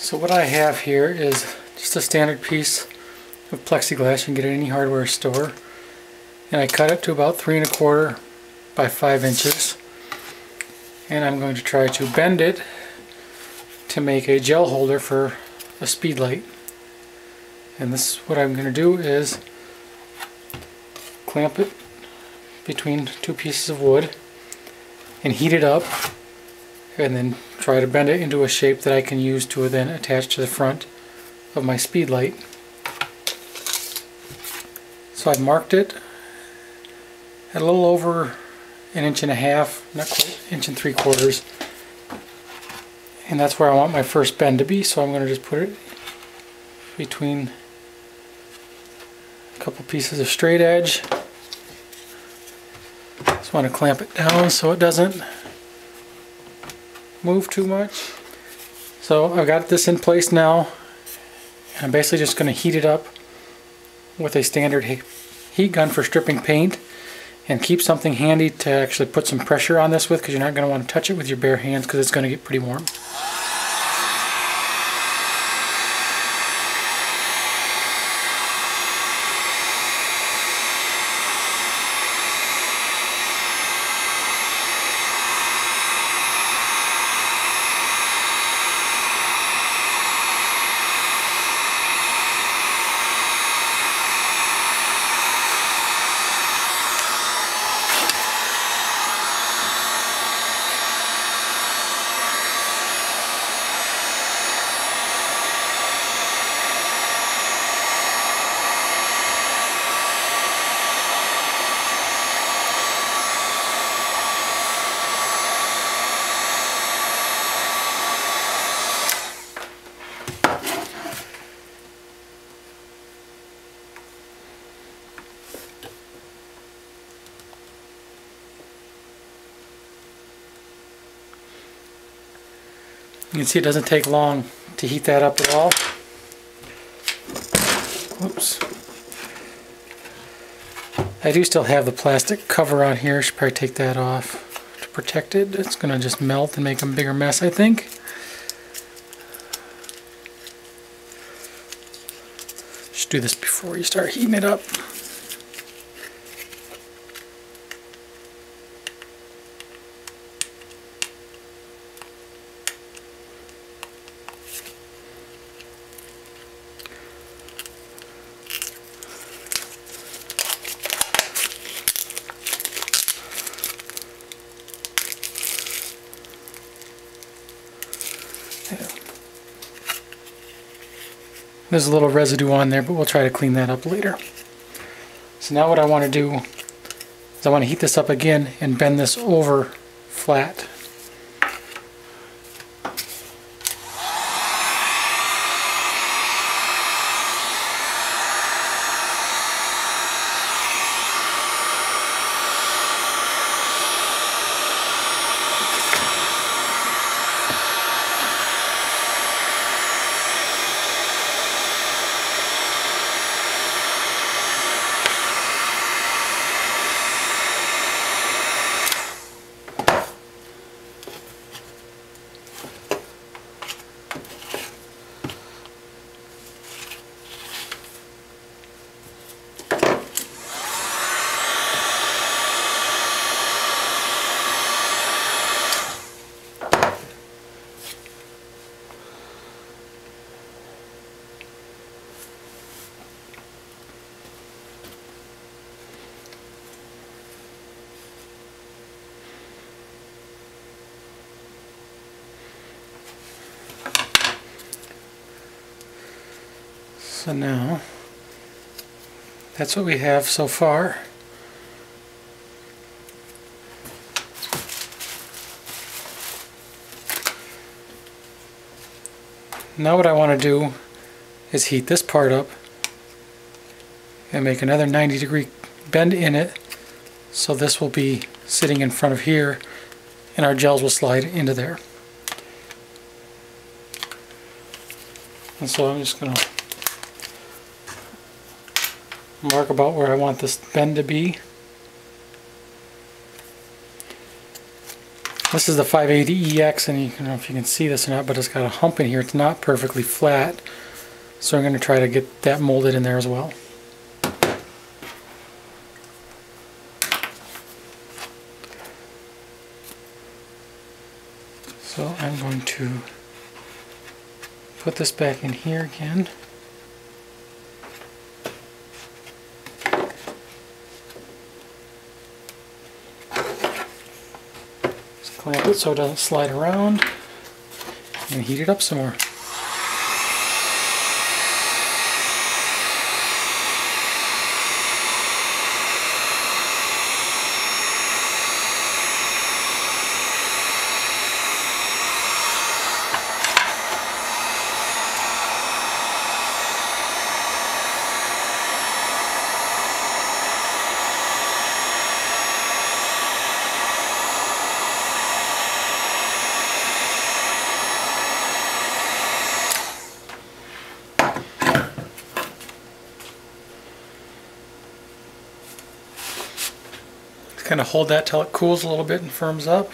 So what I have here is just a standard piece of plexiglass. You can get it at any hardware store. And I cut it to about 3 1/4 by 5 inches. And I'm going to try to bend it to make a gel holder for a speed light. And this, what I'm going to do is clamp it between two pieces of wood and heat it up, and then try to bend it into a shape that I can use to then attach to the front of my speed light. So I've marked it at a little over 1.5 inches, not quite, 1 3/4, and that's where I want my first bend to be. So I'm going to just put it between a couple pieces of straight edge. Just want to clamp it down so it doesn't move too much. So I've got this in place now, and I'm basically just going to heat it up with a standard heat gun for stripping paint, and keep something handy to actually put some pressure on this with, because you're not going to want to touch it with your bare hands because it's going to get pretty warm. You can see it doesn't take long to heat that up at all. Whoops. I do still have the plastic cover on here. Should probably take that off to protect it. It's going to just melt and make a bigger mess, I think. Just do this before you start heating it up. There's a little residue on there, but we'll try to clean that up later. So now what I want to do is I want to heat this up again and bend this over flat. So now, that's what we have so far. Now what I want to do is heat this part up and make another 90-degree bend in it, so this will be sitting in front of here and our gels will slide into there. And so I'm just going to mark about where I want this bend to be. This is the 580EX, and I don't know if you can see this or not, but it's got a hump in here. It's not perfectly flat, so I'm going to try to get that molded in there as well. So I'm going to put this back in here again. Just clamp it so it doesn't slide around, and heat it up some more. Kind of hold that till it cools a little bit and firms up.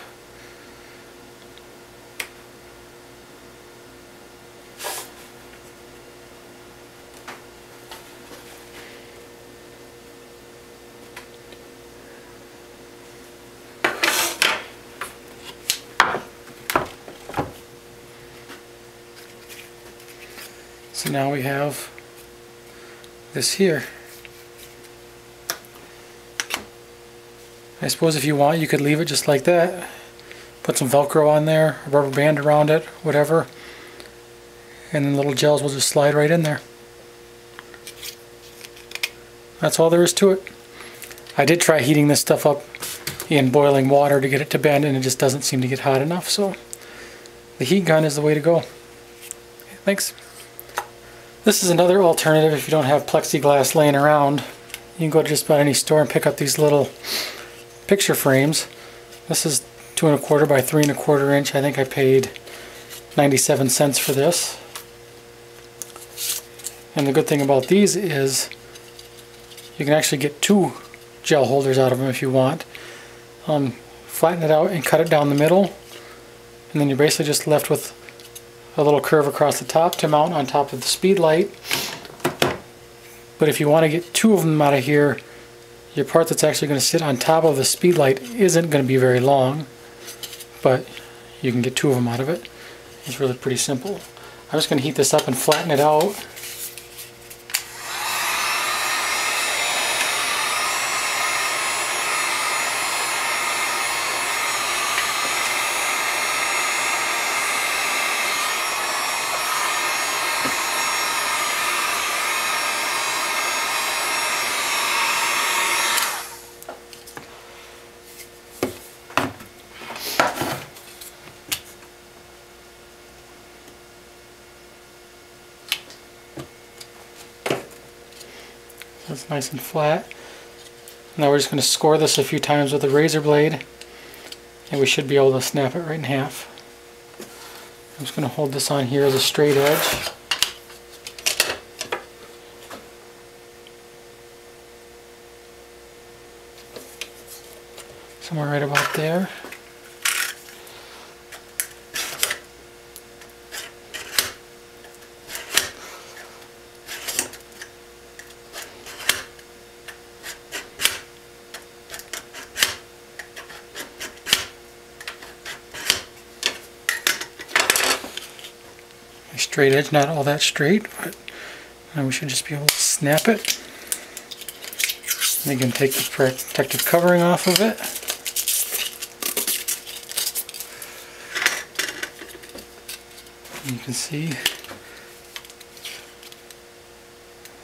So now we have this here. I suppose if you want, you could leave it just like that. Put some Velcro on there, a rubber band around it, whatever. And then little gels will just slide right in there. That's all there is to it. I did try heating this stuff up in boiling water to get it to bend, and it just doesn't seem to get hot enough. So the heat gun is the way to go. Thanks. This is another alternative if you don't have plexiglass laying around. You can go to just about any store and pick up these little picture frames. This is 2 1/4 by 3 1/4 inch. I think I paid 97 cents for this. And the good thing about these is you can actually get 2 gel holders out of them if you want. Flatten it out and cut it down the middle, and then you're basically just left with a little curve across the top to mount on top of the speed light. But if you want to get 2 of them out of here, your part that's actually going to sit on top of the speed light isn't going to be very long, but you can get 2 of them out of it. It's really pretty simple. I'm just going to heat this up and flatten it out. That's nice and flat. Now we're just going to score this a few times with a razor blade, and we should be able to snap it right in half. I'm just going to hold this on here as a straight edge. Somewhere right about there. Straight edge, not all that straight, but we should just be able to snap it. And you can take the protective covering off of it. And you can see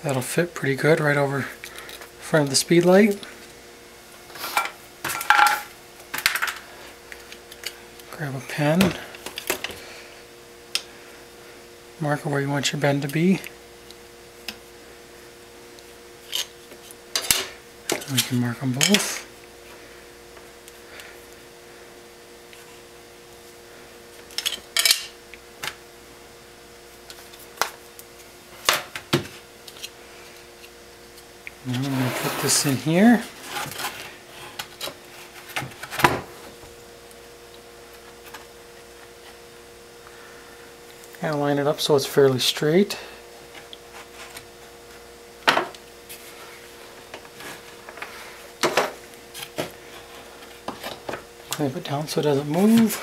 that'll fit pretty good right over front of the speed light. Grab a pen. Mark where you want your bend to be. And we can mark them both. Now I'm going to put this in here. Kind of line it up so it's fairly straight. Clamp it down so it doesn't move.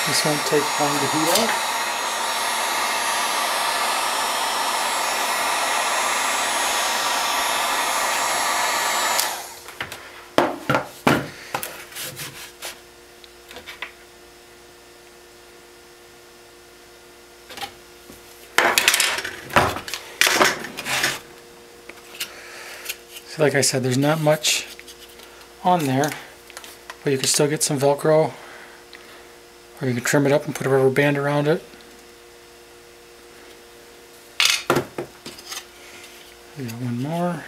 This won't take long to heat up. So like I said, there's not much on there, but you can still get some Velcro, or you can trim it up and put a rubber band around it. We got one more.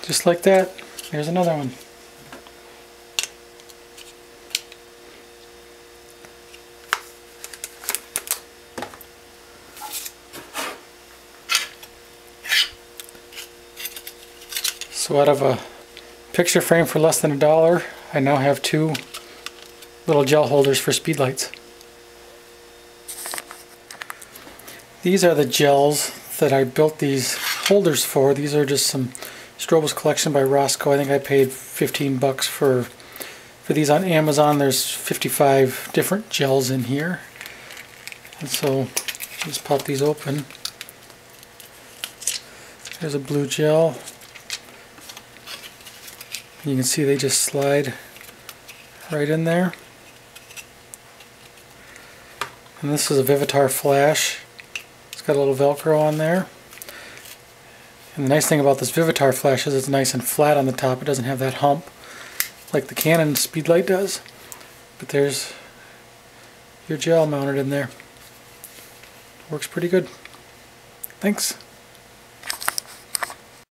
Just like that, here's another one. So out of a picture frame for less than $1, I now have 2 little gel holders for speedlights. These are the gels that I built these holders for. These are just some Strobist collection by Roscoe. I think I paid 15 bucks for these on Amazon. There's 55 different gels in here. And so just pop these open. There's a blue gel. You can see they just slide right in there. And this is a Vivitar flash. It's got a little Velcro on there. And the nice thing about this Vivitar flash is it's nice and flat on the top. It doesn't have that hump like the Canon Speedlight does. But there's your gel mounted in there. Works pretty good. Thanks.